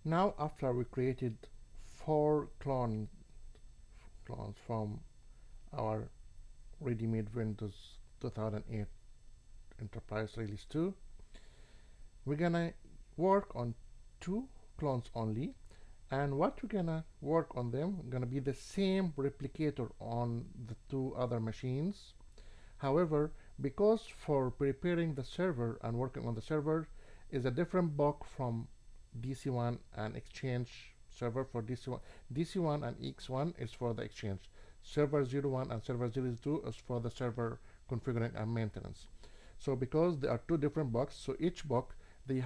Now, after we created 4 clones from our ready-made Windows 2008 Enterprise Release 2, we're gonna work on 2 clones only, and what we're gonna work on them gonna be the same replicator on the 2 other machines. However, because for preparing the server and working on the server is a different book from DC1 and Exchange server. For DC1 and X1 is for the Exchange. Server 01 and server 02 is for the server configuring and maintenance. So because there are 2 different books, so each book it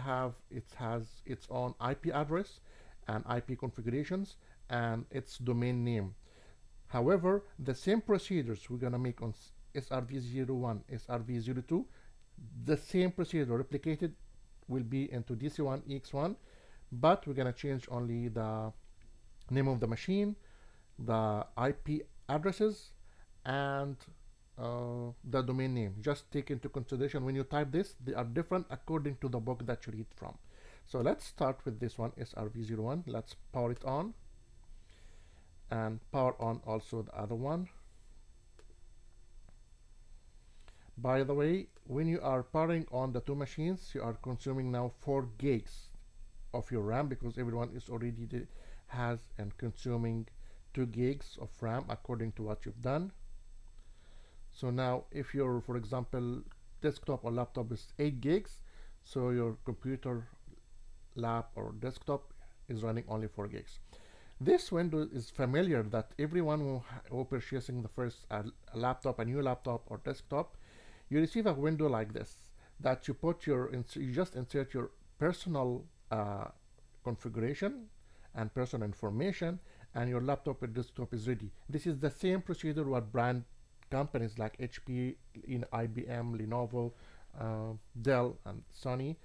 has its own IP address and IP configurations and its domain name. However, the same procedures we're gonna make on SRV01, SRV02, the same procedure replicated will be into DC1, EX1, but we're gonna change only the name of the machine, the IP addresses, and the domain name. Just take into consideration when you type this, they are different according to the book that you read from. So let's start with this one, SRV01. Let's power it on and power on also the other one. By the way, when you are powering on the 2 machines, you are consuming now 4 gigs of your RAM, because everyone is already has and consuming 2 gigs of RAM according to what you've done. So now if your, for example, desktop or laptop is 8 gigs, so your computer, lap, or desktop is running only 4 gigs. This window is familiar that everyone who purchasing the first laptop, a new laptop or desktop, you receive a window like this that you put you just insert your personal configuration and personal information, and your laptop or desktop is ready. This is the same procedure what brand companies like HP, IBM, Lenovo, Dell, and Sony,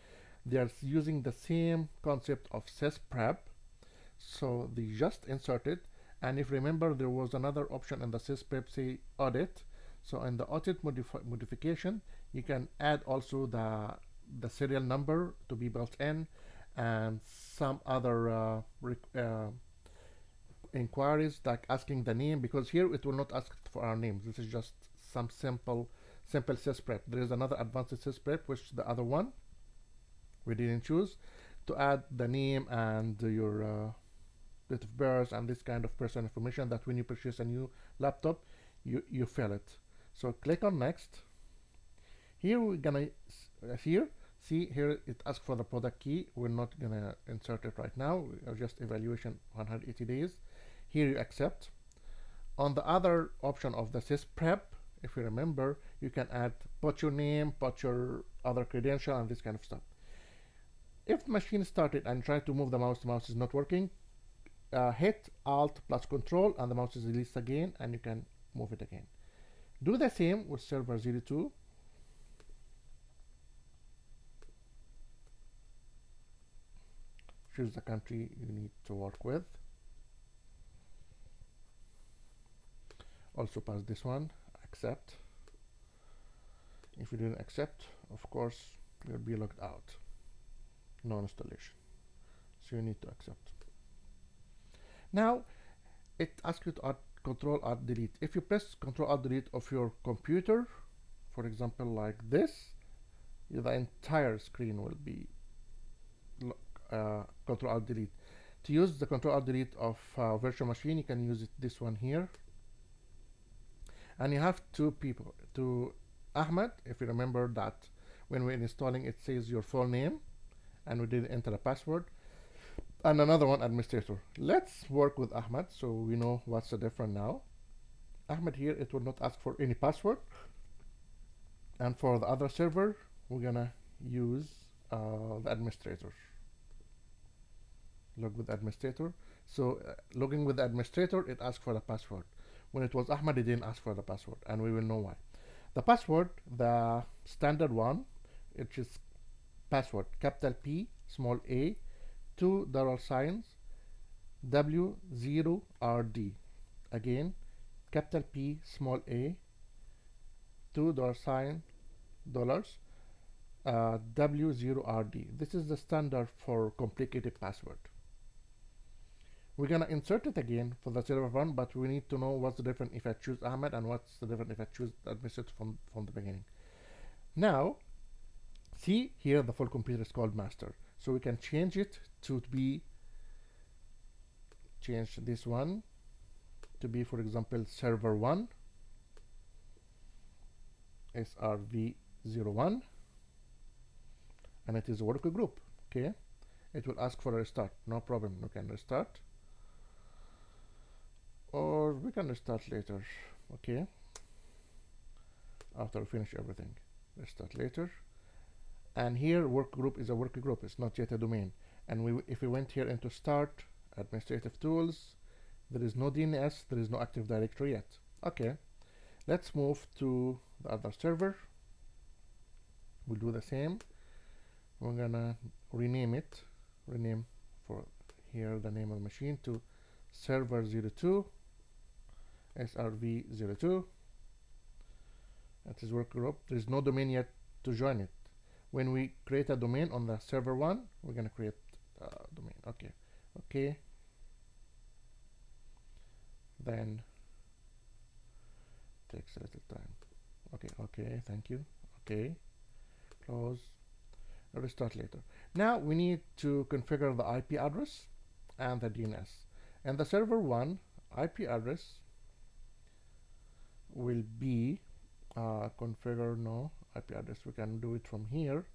they are using the same concept of sysprep. So they just insert it, and if remember, there was another option in the sysprep, say audit. So in the audit modification, you can add also the serial number to be built in, and some other inquiries like asking the name, because here it will not ask for our names. This is just some simple sysprep. There is another advanced sysprep, which the other one we didn't choose, to add the name and your date of birth and this kind of personal information that when you purchase a new laptop, you fill it. So click on next. Here we're gonna see here it asks for the product key. We're not gonna insert it right now. Just evaluation 180 days. Here you accept. On the other option of the sysprep, if you remember, you can put your name, put your other credential, and this kind of stuff. If the machine started and try to move the mouse is not working, hit Alt plus Control and the mouse is released again, and you can move it again. Do the same with server 02. Choose the country you need to work with. Also pass this one, accept. If you didn't accept, of course, you'll be logged out. No installation. So you need to accept. Now, it asks you to add Control Alt Delete. If you press Control Alt Delete of your computer, for example, like this, the entire screen will be Control Alt Delete. To use the Control Alt Delete of virtual machine, you can use this one here. And you have 2 people. To Ahmed, if you remember that when we're installing, it says your full name, and we didn't enter a password. And another one, administrator. Let's work with Ahmed so we know what's the difference now. Ahmed here, it will not ask for any password. And for the other server, we're gonna use the administrator. Log with administrator. So logging with the administrator, it asks for the password. When it was Ahmed, it didn't ask for the password, and we will know why. The password, the standard one, which is password capital P, small a, 2 dollar signs, W0RD. Again, capital P, small a, 2 dollar sign, dollars, W0RD. This is the standard for complicated password. We're gonna insert it again for the server one, but we need to know what's the difference if I choose Ahmed and what's the difference if I choose administrator from the beginning. Now, see here the full computer is called master. So we can change it to be, change this one to be, for example, server 1, SRV01, and it is a worker group. Okay, it will ask for a restart. No problem, we can restart, or we can restart later. Okay, after we finish everything, restart later. And here work group is a worker group, it's not yet a domain. And if we went here into start administrative tools, there is no DNS, there is no active directory yet. Okay, let's move to the other server. We'll do the same. We're gonna rename it, rename for here the name of the machine to server 02, SRV02. That is work group. There is no domain yet to join it. When we create a domain on the server 1, we're gonna create a domain. Okay, okay. Then takes a little time. Okay, okay, thank you. Okay, close, restart later. Now we need to configure the IP address and the DNS. And the server 1 IP address will be configure no IP address. We can do it from here.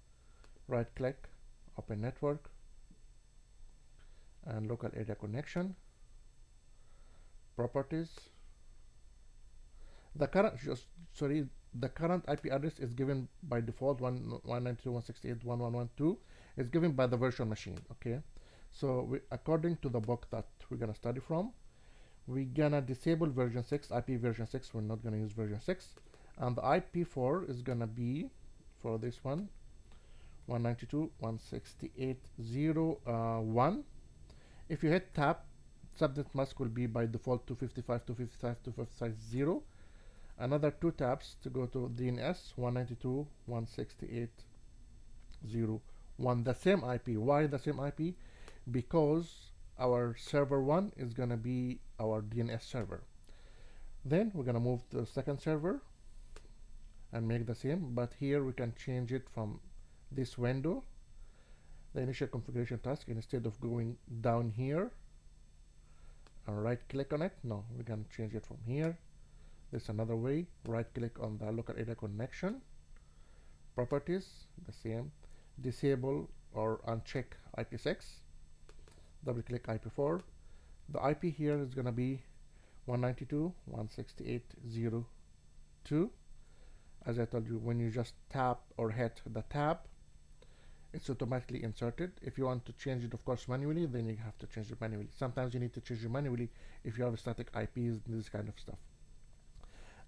Right click, open network, and local area connection. Properties. The current the current IP address is given by default 192.168.1.1.2 is given by the virtual machine. Okay, so according to the book that we're gonna study from, we're gonna disable version 6, IP version 6. We're not gonna use version 6, and the IP4 is gonna be for this one 192.168.0.1. If you hit tab, subnet mask will be by default 255.255.255.0. Another 2 tabs to go to DNS 192.168.0.1. The same IP. Why the same IP? Because our server 1 is gonna be our DNS server. Then we're gonna move to the second server and make the same, but here we can change it from this window, the initial configuration task. Instead of going down here and right click on it, no, we can change it from here. There's another way. Right click on the local area connection, properties, the same, disable or uncheck IP6, double click IP4. The IP here is gonna be 192.168.0.2. As I told you, when you just tap or hit the tab, it's automatically inserted. If you want to change it, of course, manually, then you have to change it manually. Sometimes you need to change it manually if you have static IPs, this kind of stuff.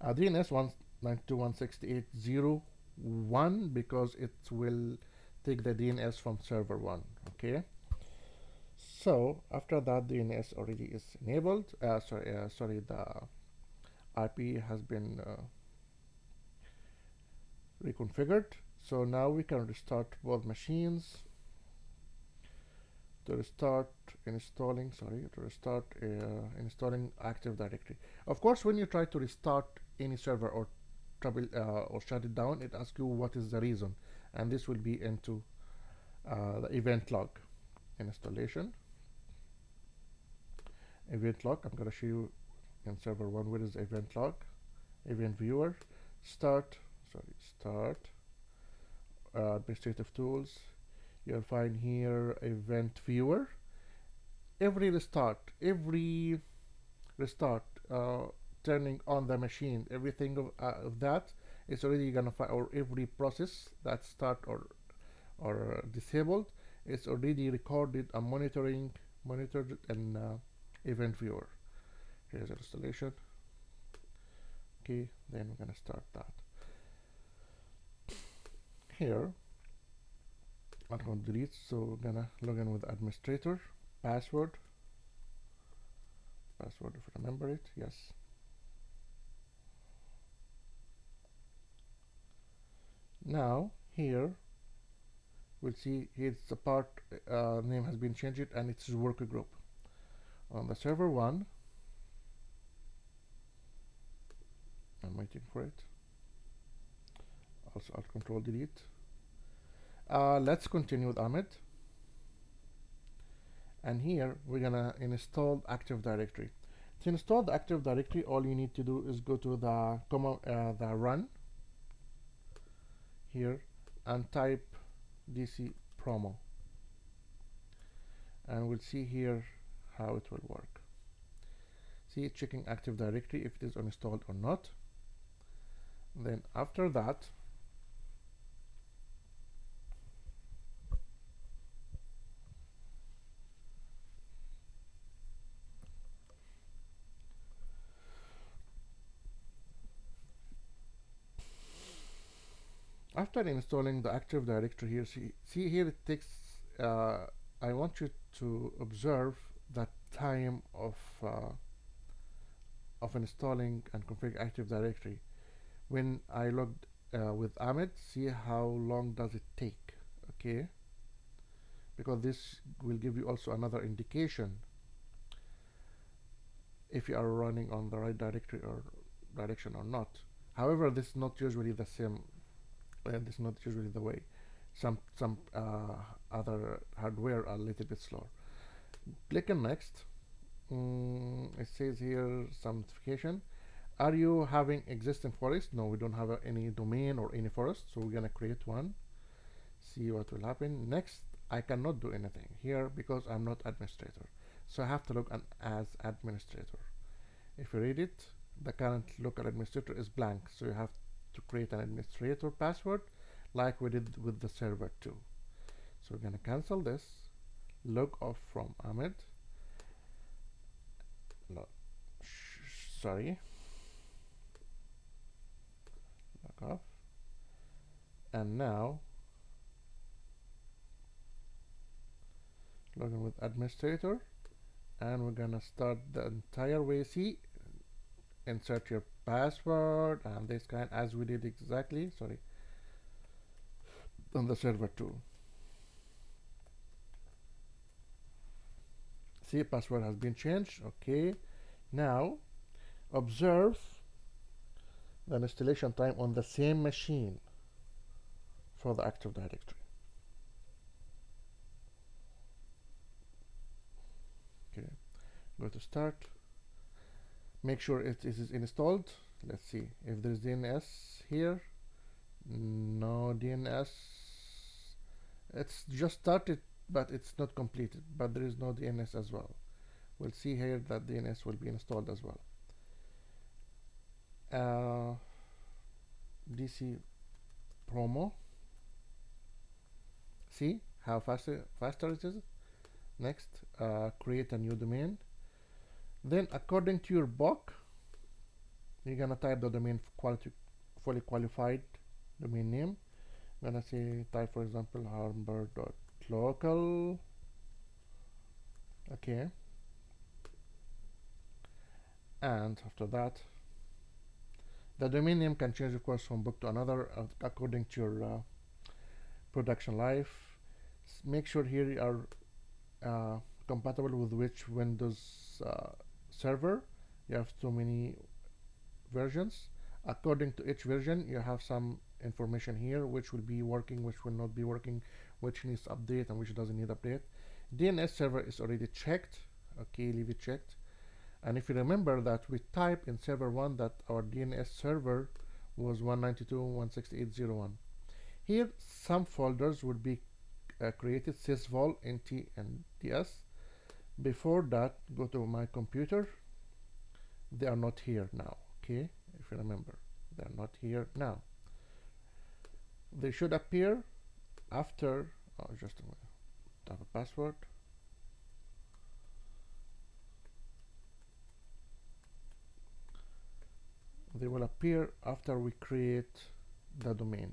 DNS 192.168.0.1 because it will take the DNS from server 1. Okay. So after that, DNS already is enabled. The IP has been reconfigured. So now we can restart both machines. To restart installing, installing Active Directory. Of course, when you try to restart any server or or shut it down, it asks you what is the reason, and this will be into the event log. Installation event log. I'm going to show you in server 1 where is the event log. Event viewer. Start administrative tools. You'll find here event viewer. Every restart, turning on the machine, everything of that is already gonna find, or every process that start or disabled is already recorded and monitored in event viewer. Here's the installation. Okay, then we're gonna start that. Here I'm going to delete, so we're gonna log in with administrator, password if you remember it, yes. Now here we'll see here's the part name has been changed and it's worker group. On the server 1, I'm waiting for it. Also, Alt Control Delete. Let's continue with Ahmed. And here we're gonna install Active Directory. To install the Active Directory, all you need to do is go to the run here and type DC promo, and we'll see here how it will work. See, checking Active Directory if it is installed or not. Then after that, after installing the Active Directory here, see here it takes, I want you to observe the time of installing and configuring Active Directory. When I logged with Ahmed, see how long does it take, okay? Because this will give you also another indication if you are running on the right directory or direction or not. However, this is not usually the same. This is not usually the way. Some other hardware are a little bit slower. Click on next. It says here some notification. Are you having existing forest? No, we don't have any domain or any forest, so we're gonna create one. See what will happen. Next, I cannot do anything here because I'm not administrator, so I have to log in as administrator. If you read it, the current local administrator is blank, so you have to create an administrator password like we did with the server 2. So we're gonna cancel this, log off from Ahmed. No, sorry, log off, and now log in with administrator, and we're gonna start the entire way. See, insert your password and this kind, as we did exactly, sorry, on the server 2. See, password has been changed. Okay, now observe the installation time on the same machine for the Active Directory. Okay, go to start, make sure it is installed. Let's see if there's DNS here. No DNS. It's just started, but it's not completed, but there is no DNS as well. We'll see here that DNS will be installed as well. DC promo. See how faster it is. Next, create a new domain. Then according to your book, you're gonna type the domain fully qualified domain name. I'm gonna say type, for example, harbor.local. Okay, and after that, the domain name can change, of course, from book to another according to your production life. Make sure here you are compatible with which Windows server. You have so many versions. According to each version, you have some information here, which will be working, which will not be working, which needs update and which doesn't need update. DNS server is already checked. Okay, leave it checked. And if you remember that we typed in server 1 that our DNS server was 192.168.0.1. Here, some folders will be created, sysvol, nt, and ds. Before that, go to my computer. They are not here now. Okay, if you remember, they are not here now. They should appear after. Just a minute. Type a password. They will appear after we create the domain.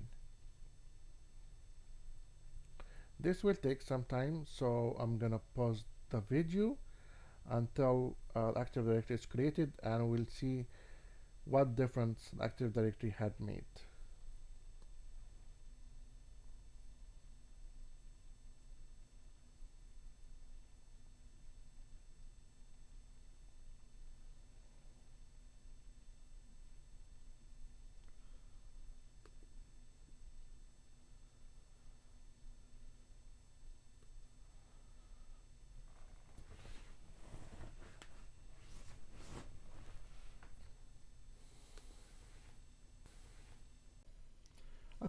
This will take some time, so I'm gonna pause the video until Active Directory is created, and we'll see what difference Active Directory had made.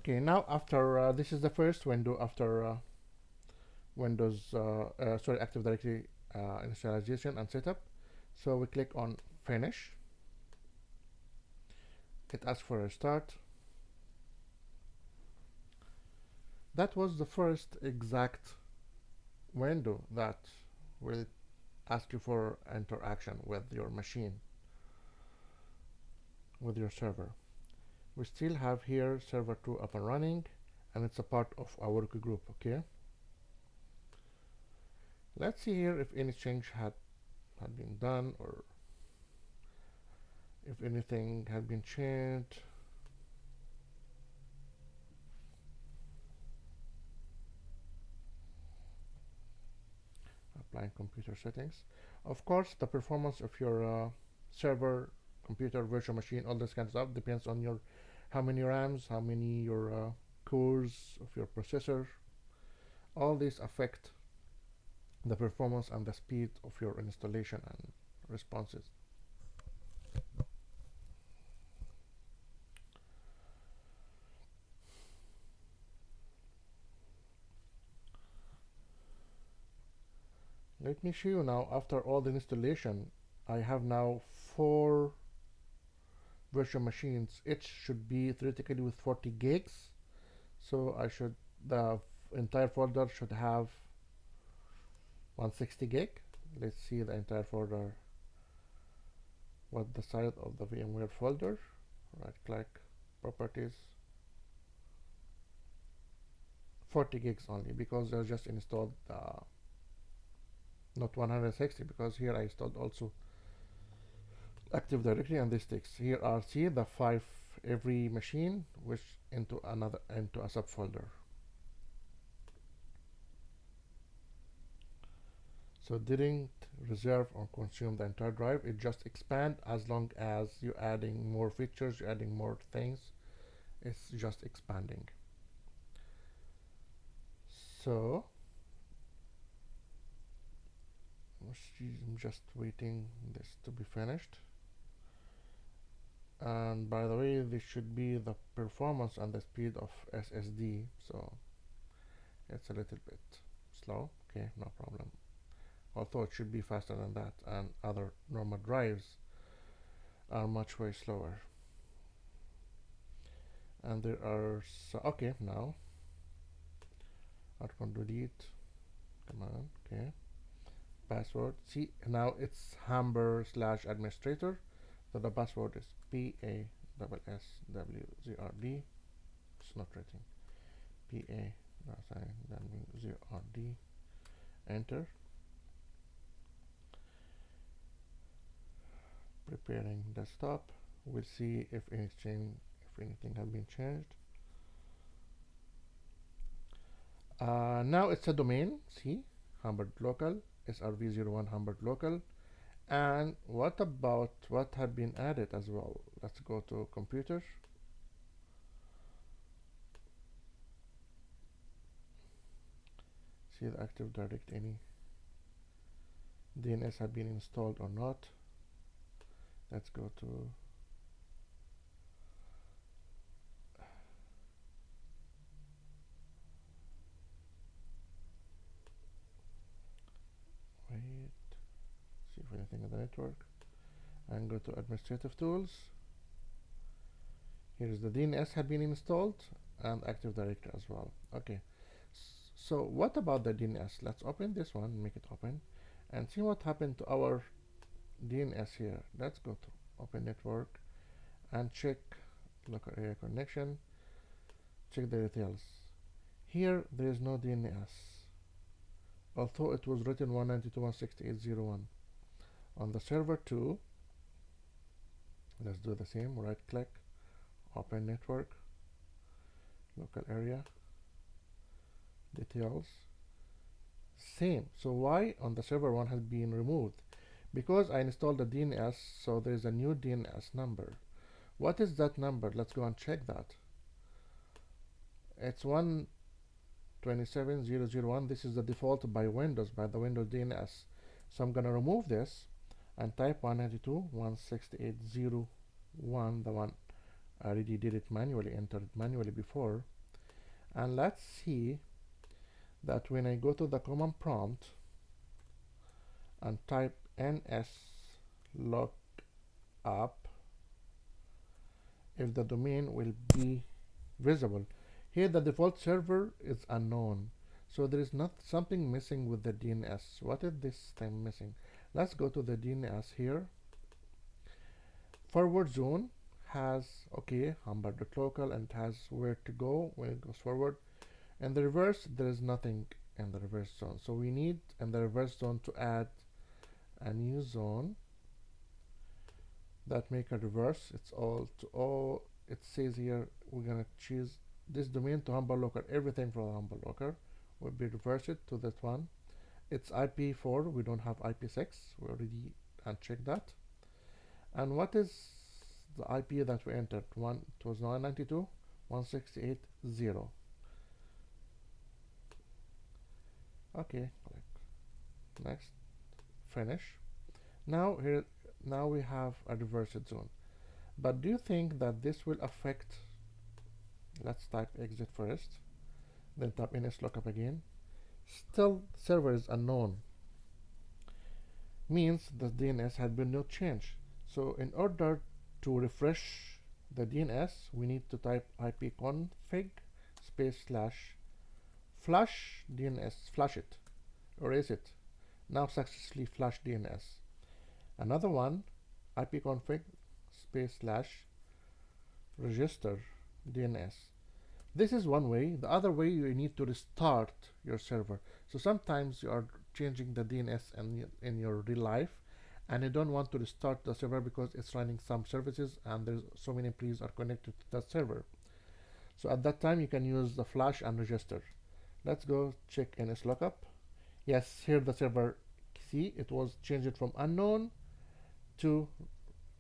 Okay, now after this is the first window after Windows, sorry, Active Directory initialization and setup. So we click on Finish. It asks for a start. That was the first exact window that will ask you for interaction with your machine, with your server. We still have here server 2 up and running, and it's a part of our work group. Okay, let's see here if any change had been done, or if anything had been changed. Applying computer settings. Of course, the performance of your server, computer, virtual machine, all this kind of stuff depends on your how many RAMs, how many your cores of your processor. All these affect the performance and the speed of your installation and responses. Let me show you now, after all the installation, I have now 4 virtual machines. Each should be theoretically with 40 gigs. So the entire folder should have 160 gig. Let's see the entire folder, what the size of the VMware folder. Right click, properties, 40 gigs only, because I just installed not 160, because here I installed also Active Directory, and this takes here are the 5 every machine, which into a subfolder. So didn't reserve or consume the entire drive. It just expand as long as you're adding more features, you're adding more things. It's just expanding. So I'm just waiting this to be finished. And by the way, this should be the performance and the speed of SSD, so it's a little bit slow. Okay, no problem. Although it should be faster than that, and other normal drives are much way slower. And there are okay, now I'll delete command. Okay, password. See, now it's hamber/administrator. So the password is PASSWZRD. It's not written. PASSWZRD. Enter. Preparing desktop. We'll see if anything has been changed. Now it's a domain. See, Hamburg local, SRV01 Hamburg local. And what about what have been added as well? Let's go to computer. See the Active Direct, any DNS have been installed or not. Let's go to see if anything in the network, and go to administrative tools. Here's the DNS had been installed and Active Directory as well. Okay, so what about the DNS? Let's open this one, make it open, and see what happened to our DNS here. Let's go to Open Network and check local area connection. Check the details. Here there is no DNS, although it was written 192.168.0.1. On the server 2, let's do the same. Right click, Open Network, local area, details, same. So why on the server 1 has been removed? Because I installed the DNS, so there is a new DNS number. What is that number? Let's go and check that. It's 127.0.0.1. This is the default by Windows, by the Windows DNS. So I'm gonna remove this and type 192.168.0.1, the one I already did it manually, entered it manually before. And let's see that when I go to the command prompt and type ns lookup, if the domain will be visible. Here the default server is unknown, so there is not something missing with the DNS. What is this thing missing? Let's go to the DNS here. Forward zone has humber.local, and it has where to go when it goes forward. And the reverse, there is nothing in the reverse zone, so we need in the reverse zone to add a new zone that make a reverse. It's all it says here. We're gonna choose this domain to humber local. Everything from humber local will be reversed to that one. It's IP4. We don't have IP6. We already unchecked that. And what is the IP that we entered? It was 192.168.0. Okay, click next, finish. Now we have a reversed zone. But do you think that this will affect? Let's type exit first, then type ns lookup again. Still, server is unknown. Means the DNS had been no change. So in order to refresh the DNS, we need to type ipconfig /flush DNS, flush it, erase it. Now successfully flush DNS. Another one, ipconfig /register DNS. This is one way. The other way, you need to restart your server. So sometimes you are changing the DNS in your real life, and you don't want to restart the server because it's running some services and there's so many employees are connected to that server. So at that time, you can use the flush and register. Let's go check ns lookup. Yes, here the server, see, it was changed from unknown to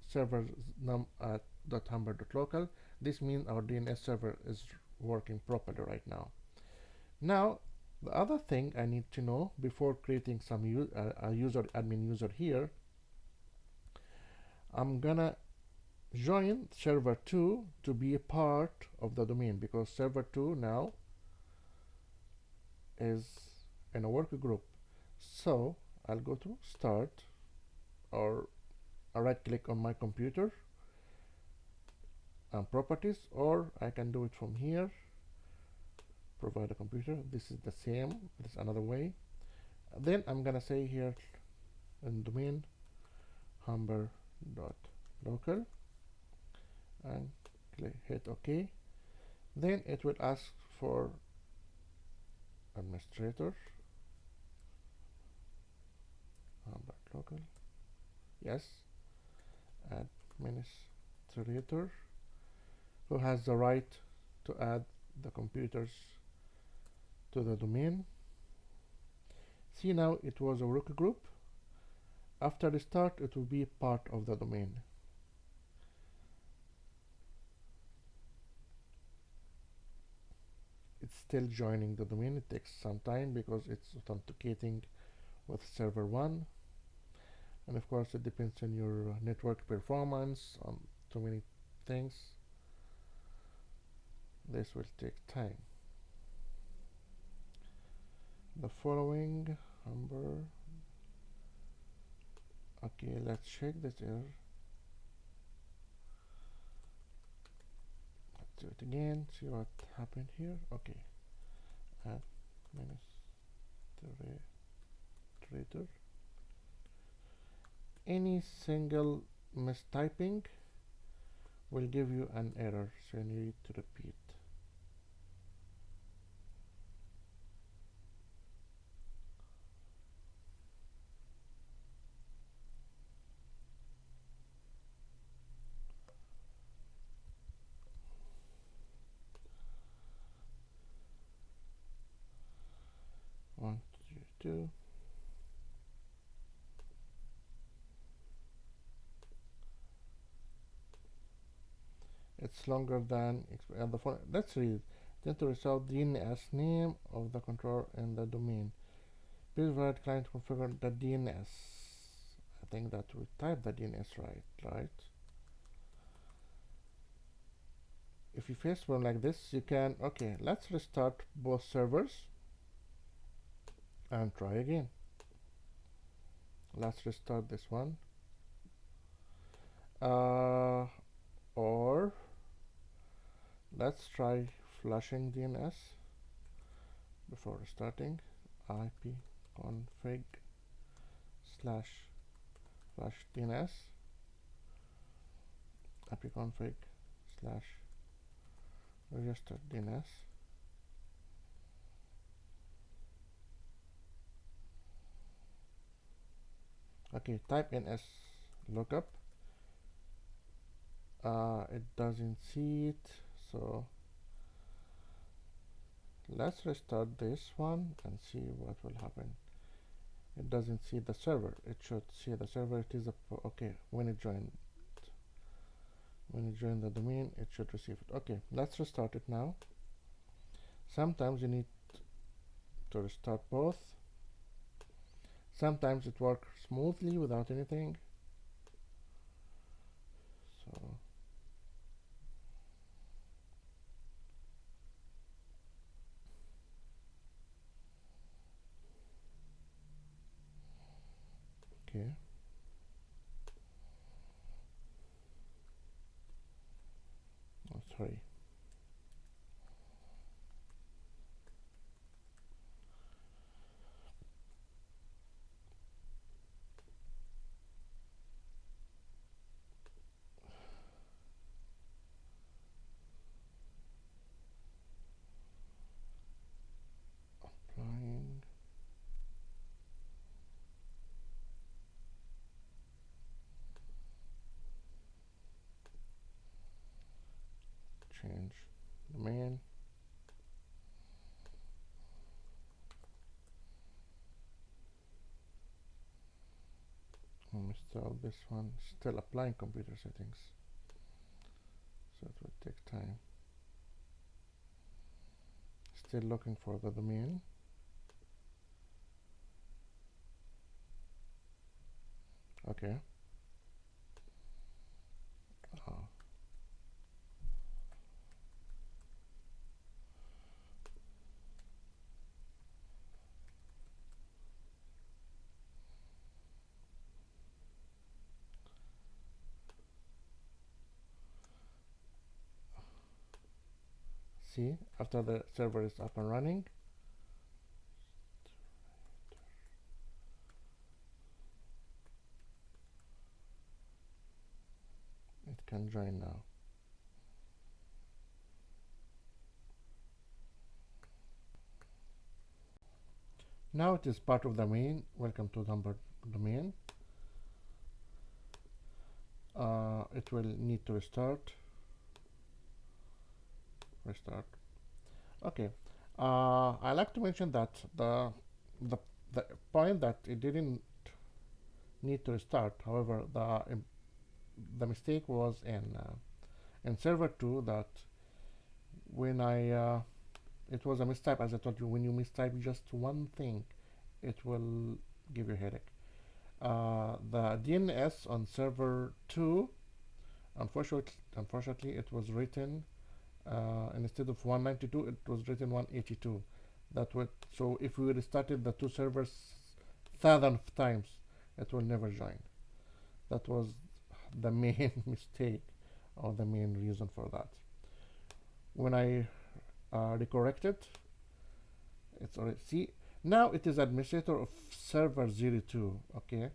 server .humber.local. This means our DNS server is working properly right now. Now, the other thing I need to know before creating some admin user here, I'm gonna join server 2 to be a part of the domain, because server 2 now is in a work group. So I'll go to start, or I right click on my computer and properties, or I can do it from here, provide a computer. This is the same, this is another way. Then I'm gonna say here in domain humber.local and hit OK. Then it will ask for administrator, humber.local, yes, administrator, who has the right to add the computers to the domain. See, now it was a work group. After restart, it will be part of the domain. It's still joining the domain. It takes some time because it's authenticating with server 1. And of course, it depends on your network performance, on too many things. This will take time. The following humber. Okay, let's check this error. Let's do it again, see what happened here. Okay, administrator. Any single mistyping will give you an error, so you need to repeat. One, two. It's longer than the phone. Let's read. Then to result DNS name of the controller and the domain. Please write client configure the DNS. I think that we type the DNS right. if you face one like this, you can, okay, let's restart both servers and try again. Let's restart this one. Or let's try flushing DNS before restarting. ipconfig slash flush DNS, ipconfig slash register DNS. Okay, type ns lookup. It doesn't see it, so let's restart this one and see what will happen. It doesn't see the server. It should see the server. It is okay. When it joined the domain, it should receive it. Okay, let's restart it now. Sometimes you need to restart both. Sometimes it works smoothly without anything. So okay. Oh, sorry. Applying. Change domain. Install this one. Still applying computer settings, so it will take time. Still looking for the domain. Okay. See, after the server is up and running, it can join now. Now it is part of the domain. Welcome to number domain. It will need to restart. Okay. I like to mention that the point that it didn't need to restart. However, the mistake was in server 2, that when it was a mistype, as I told you. When you mistype just one thing, it will give you a headache. The DNS on server 2, unfortunately, it was written instead of 192, it was written 182. So if we restarted the two servers thousands of times, it will never join. That was the main mistake, or the main reason for that. When I recorrect it, it's already, see, now it is administrator of server 02. Okay,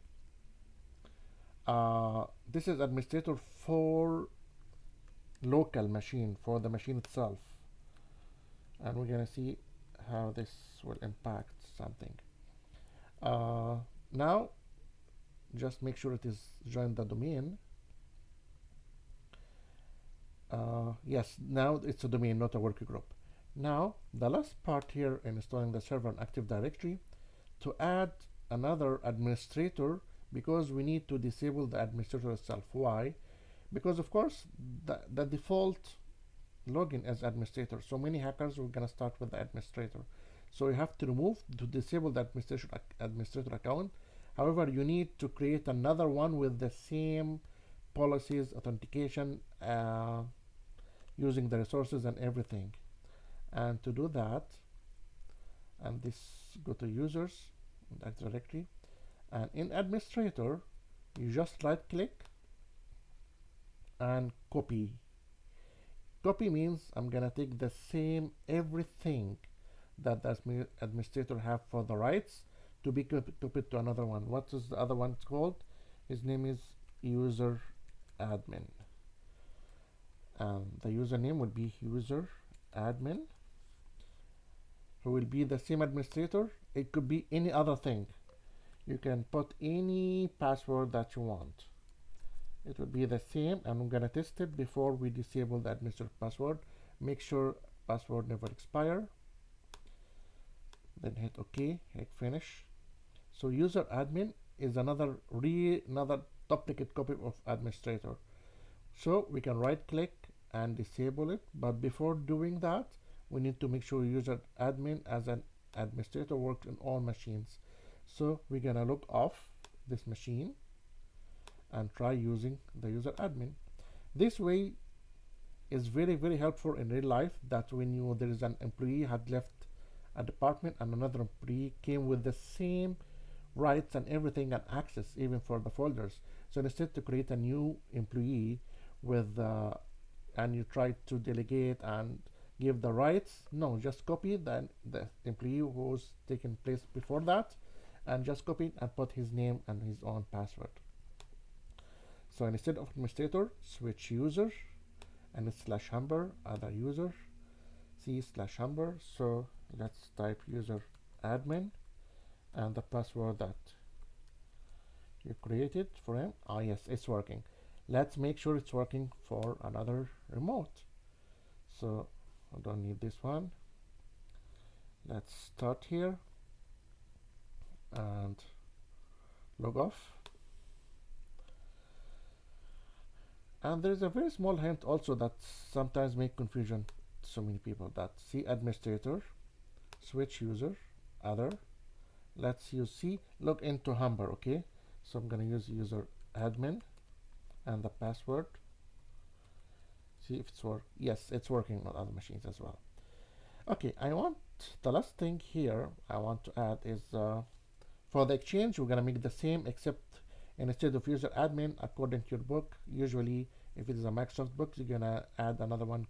this is administrator for local machine, for the machine itself, and we're gonna see how this will impact something. Now just make sure it is joined the domain. Yes, now it's a domain, not a working group. Now the last part here in installing the server and Active Directory, to add another administrator, because we need to disable the administrator itself. Why? Because of course the default login as administrator, so many hackers are gonna start with the administrator, so you have to disable the administrator account. However, you need to create another one with the same policies, authentication, using the resources and everything. And to do that, and this, go to users, that directory, and in administrator you just right click and copy. Copy means I'm gonna take the same everything that the administrator have for the rights to be copied to another one. What is the other one called? His name is user admin, and the username will be user admin, who will be the same administrator. It could be any other thing. You can put any password that you want. It will be the same, and I'm gonna test it before we disable the administrator password. Make sure password never expire. Then hit OK, hit finish. So user admin is another duplicate copy of administrator. So we can right click and disable it, but before doing that, we need to make sure user admin as an administrator works on all machines. So we're gonna log off this machine and try using the user admin. This way is very helpful in real life, that when there is an employee had left a department and another employee came with the same rights and everything and access even for the folders. So instead to create a new employee with and you try to delegate and give the rights, no, just copy the employee who's taken place before that, and just copy and put his name and his own password. So instead of administrator, switch user, and it's /humber other user, c/humber. So let's type user admin and the password that you created for him. Ah, yes, it's working. Let's make sure it's working for another remote. So I don't need this one. Let's start here and log off. And there's a very small hint also that sometimes make confusion to so many people, that C administrator, switch user, other. Let's use C, log into Humber, okay? So I'm gonna use user admin and the password. See if it's work. Yes, it's working on other machines as well. Okay, the last thing here I want to add is for the exchange, we're gonna make the same, except instead of user admin, according to your book, usually if it is a Microsoft book, you're gonna add another one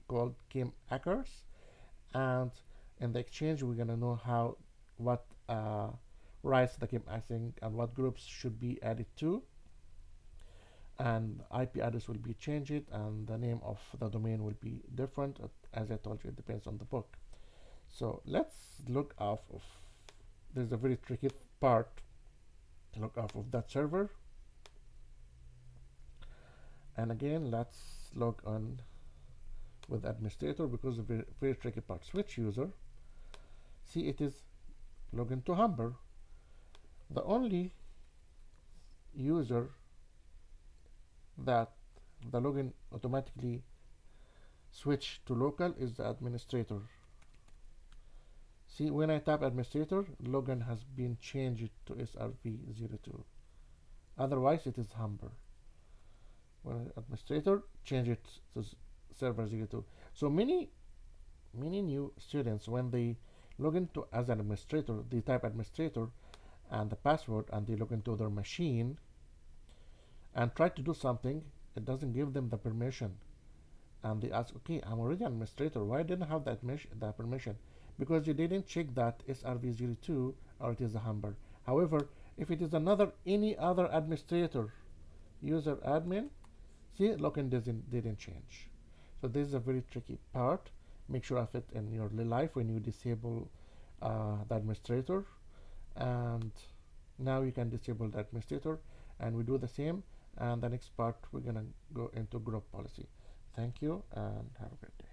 called Kim Hackers. And in the exchange, we're gonna know what rights the Kim Hacking and what groups should be added to. And IP address will be changed, and the name of the domain will be different. As I told you, it depends on the book. So let's log off of, there's a very tricky part, log off of that server. And again, let's log on with administrator, because of a very tricky part. Switch user. See, it is login to Humber. The only user that the login automatically switch to local is the administrator. See, when I tap administrator, login has been changed to SRV02. Otherwise, it is Humber. When administrator, change it to server 02. So many new students, when they log into as an administrator, they type administrator and the password, and they log into their machine and try to do something. It doesn't give them the permission, and they ask, okay, I'm already an administrator, why didn't I have that permission? Because you didn't check that SRV02 or it is a Humber. However, if it is any other administrator, user admin, see, login didn't change. So this is a very tricky part. Make sure of it in your life when you disable the administrator. And now you can disable the administrator, and we do the same. And the next part, we're gonna go into group policy. Thank you and have a great day.